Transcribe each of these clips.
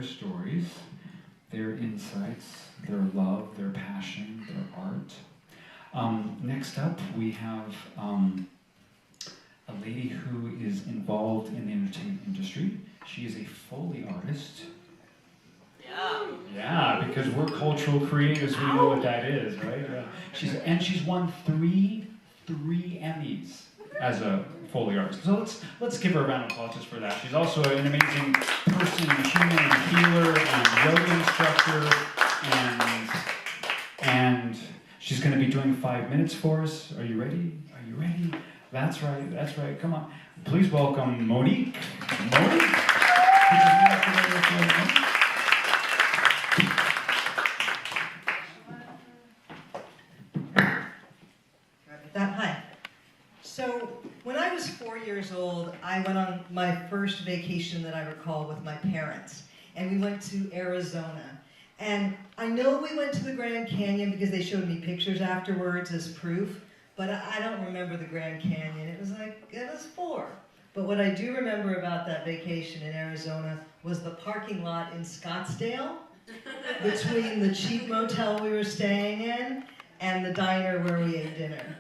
stories, their insights, their love, their passion, their art. Next up, we have a lady who is involved in the entertainment industry. She is a Foley artist. Yeah, because we're cultural creatives, we know what that is, right? She's won three Emmys as a Foley artist. So let's give her a round of applause just for that. She's also an amazing person, human healer, and yoga instructor, and she's going to be doing 5 minutes for us. Are you ready? Are you ready? That's right. Come on. Please welcome Monique. Monique. Hi. So when I was 4 years old, I went on my first vacation that I recall with my parents, and we went to Arizona. And I know we went to the Grand Canyon because they showed me pictures afterwards as proof, but I don't remember the Grand Canyon. It was 4. But what I do remember about that vacation in Arizona was the parking lot in Scottsdale between the cheap motel we were staying in and the diner where we ate dinner.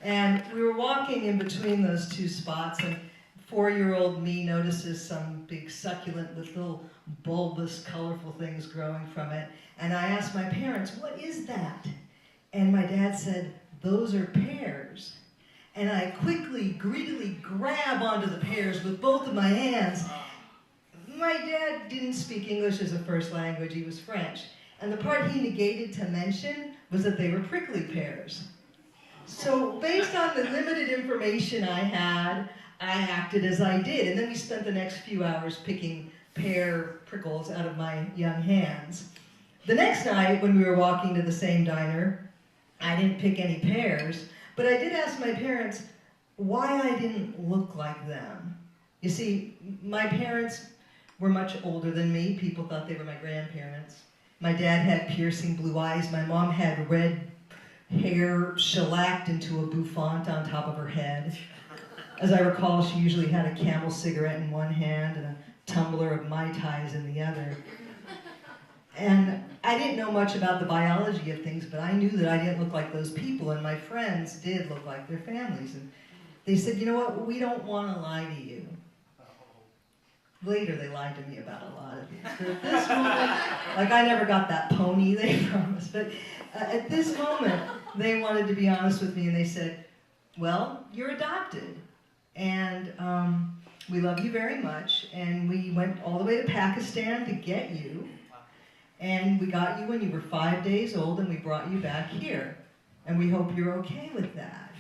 And we were walking in between those two spots, and 4-year-old me notices some big succulent with little bulbous, colorful things growing from it. And I asked my parents, "What is that?" And my dad said, "Those are pears." And I quickly, greedily grab onto the pears with both of my hands. My dad didn't speak English as a first language, he was French. And the part he negated to mention was that they were prickly pears. So based on the limited information I had, I acted as I did. And then we spent the next few hours picking pear prickles out of my young hands. The next night, when we were walking to the same diner, I didn't pick any pears, but I did ask my parents why I didn't look like them. You see, my parents were much older than me. People thought they were my grandparents. My dad had piercing blue eyes. My mom had red hair shellacked into a bouffant on top of her head. As I recall, she usually had a Camel cigarette in one hand and a tumbler of Mai Tais in the other. And I didn't know much about the biology of things, but I knew that I didn't look like those people, and my friends did look like their families. And they said, "You know what, we don't want to lie to you." Later, they lied to me about a lot of things. But at this moment, like I never got that pony they promised, but at this moment, they wanted to be honest with me, and they said, "Well, you're adopted, and we love you very much, and we went all the way to Pakistan to get you, and we got you when you were 5 days old, and we brought you back here, and we hope you're okay with that."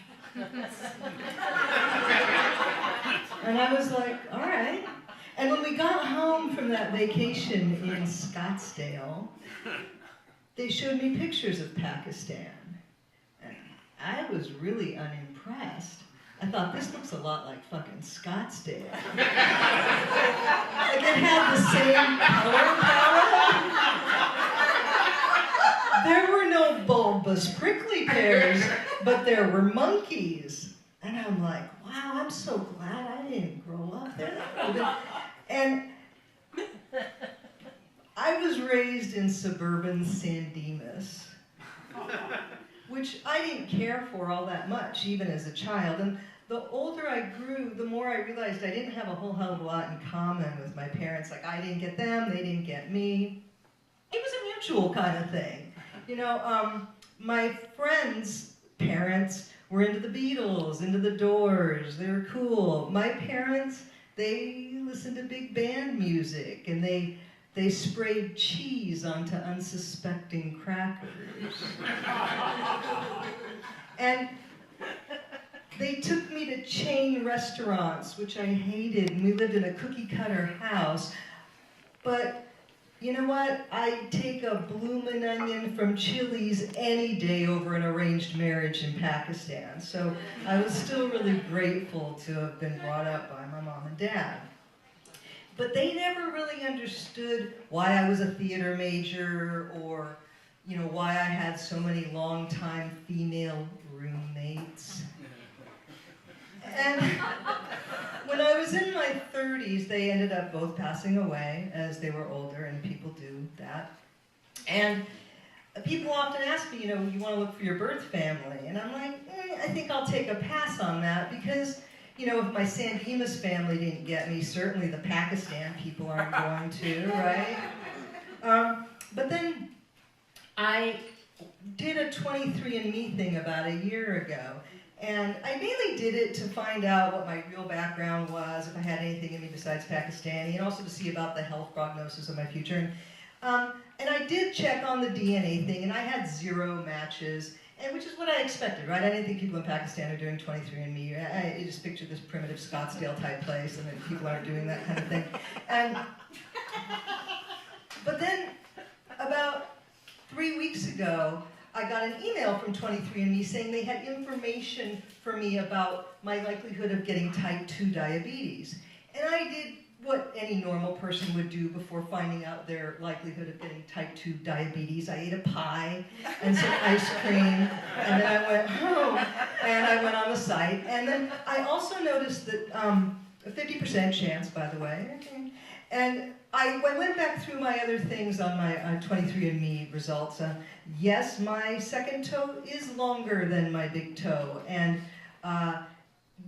And I was like, all right. And when we got home from that vacation in Scottsdale, they showed me pictures of Pakistan. And I was really unimpressed. I thought, this looks a lot like fucking Scottsdale. Like it had the same color palette. There were no bulbous prickly pears, but there were monkeys. And I'm like, wow, I'm so glad I didn't grow up there. And I was raised in suburban San Dimas, which I didn't care for all that much, even as a child. And the older I grew, the more I realized I didn't have a whole hell of a lot in common with my parents. Like, I didn't get them, they didn't get me. It was a mutual kind of thing. You know, my friends' parents were into the Beatles, into the Doors. They were cool. My parents, they listened to big band music, and they sprayed cheese onto unsuspecting crackers. And they took me to chain restaurants, which I hated, and we lived in a cookie-cutter house. But you know what? I'd take a bloomin' onion from Chili's any day over an arranged marriage in Pakistan. So I was still really grateful to have been brought up by my mom and dad. But they never really understood why I was a theater major, or, you know, why I had so many longtime female roommates. And when I was in my 30s, they ended up both passing away as they were older, and people do that. And people often ask me, you want to look for your birth family. And I'm like, I think I'll take a pass on that because, if my San Dimas family didn't get me, certainly the Pakistan people aren't going to, right? But then I did a 23andMe thing about a year ago. And I mainly did it to find out what my real background was, if I had anything in me besides Pakistani, and also to see about the health prognosis of my future. And I did check on the DNA thing, and I had 0 matches, and which is what I expected, right? I didn't think people in Pakistan are doing 23andMe. I just pictured this primitive Scottsdale type place, and then people aren't doing that kind of thing. But then, about 3 weeks ago, I got an email from 23andMe saying they had information for me about my likelihood of getting type 2 diabetes. And I did what any normal person would do before finding out their likelihood of getting type 2 diabetes. I ate a pie and some ice cream, and then I went home, and I went on the site. And then I also noticed that a 50% chance, by the way, and I went back through my other things on my 23andMe results. Yes, my second toe is longer than my big toe. And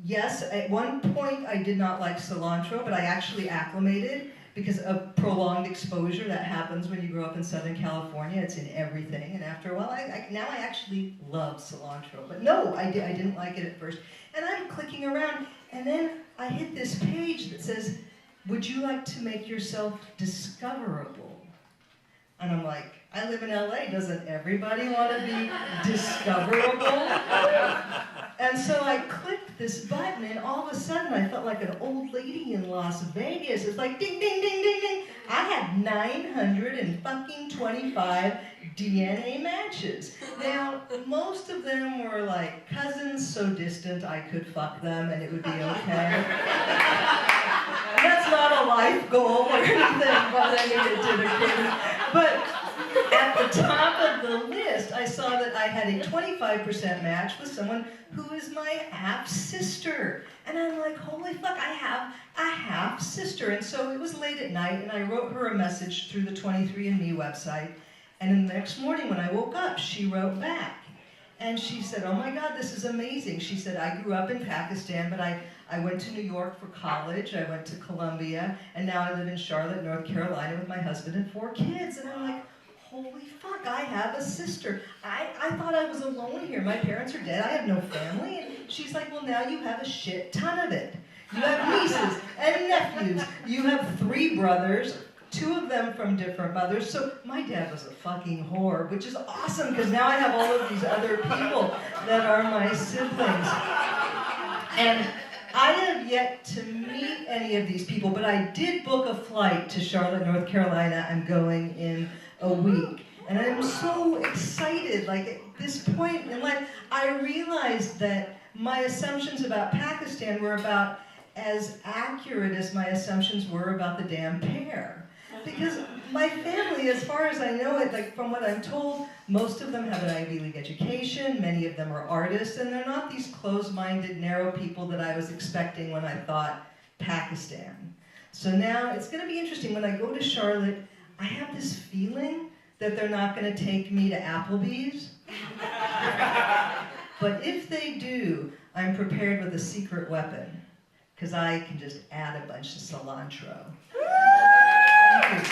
yes, at one point I did not like cilantro, but I actually acclimated because of prolonged exposure that happens when you grow up in Southern California. It's in everything. And after a while, now I actually love cilantro. But no, I didn't like it at first. And I'm clicking around, and then I hit this page that says, would you like to make yourself discoverable? And I'm like, I live in LA, doesn't everybody want to be discoverable? And so I clicked this button, and all of a sudden I felt like an old lady in Las Vegas. It's like ding, ding, ding, ding, ding. I had 925 DNA matches. Now, most of them were like cousins so distant I could fuck them and it would be okay. That's not a life goal or anything, but I needed to the kids. But at the top of the list, I saw that I had a 25% match with someone who is my half-sister. And I'm like, holy fuck, I have a half-sister. And so it was late at night, and I wrote her a message through the 23andMe website. And then the next morning when I woke up, she wrote back. And she said, oh my God, this is amazing. She said, I grew up in Pakistan, but I went to New York for college, I went to Columbia, and now I live in Charlotte, North Carolina with my husband and 4 kids. And I'm like, holy fuck, I have a sister. I thought I was alone here. My parents are dead, I have no family. And she's like, well, now you have a shit ton of it. You have nieces and nephews. You have 3 brothers, 2 of them from different mothers. So my dad was a fucking whore, which is awesome because now I have all of these other people that are my siblings. And I have yet to meet any of these people, but I did book a flight to Charlotte, North Carolina. I'm going in a week. And I'm so excited. Like at this point in life, I realized that my assumptions about Pakistan were about as accurate as my assumptions were about the damn pair. Because my family, as far as I know it, like from what I'm told, most of them have an Ivy League education, many of them are artists, and they're not these closed-minded, narrow people that I was expecting when I thought Pakistan. So now it's going to be interesting. When I go to Charlotte, I have this feeling that they're not going to take me to Applebee's. But if they do, I'm prepared with a secret weapon, because I can just add a bunch of cilantro. Thank you.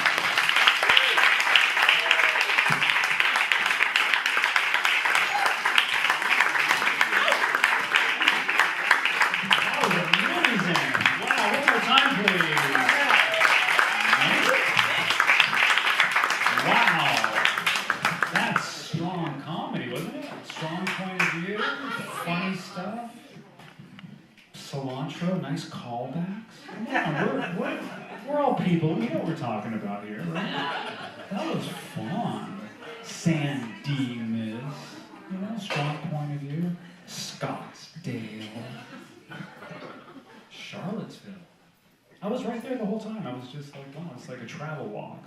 Cilantro, nice callbacks. Come on, we're all people. We know what we're talking about here, right? That was fun. San Dimas, strong point of view. Scottsdale, Charlottesville. I was right there the whole time. I was just like, wow, it's like a travel walk.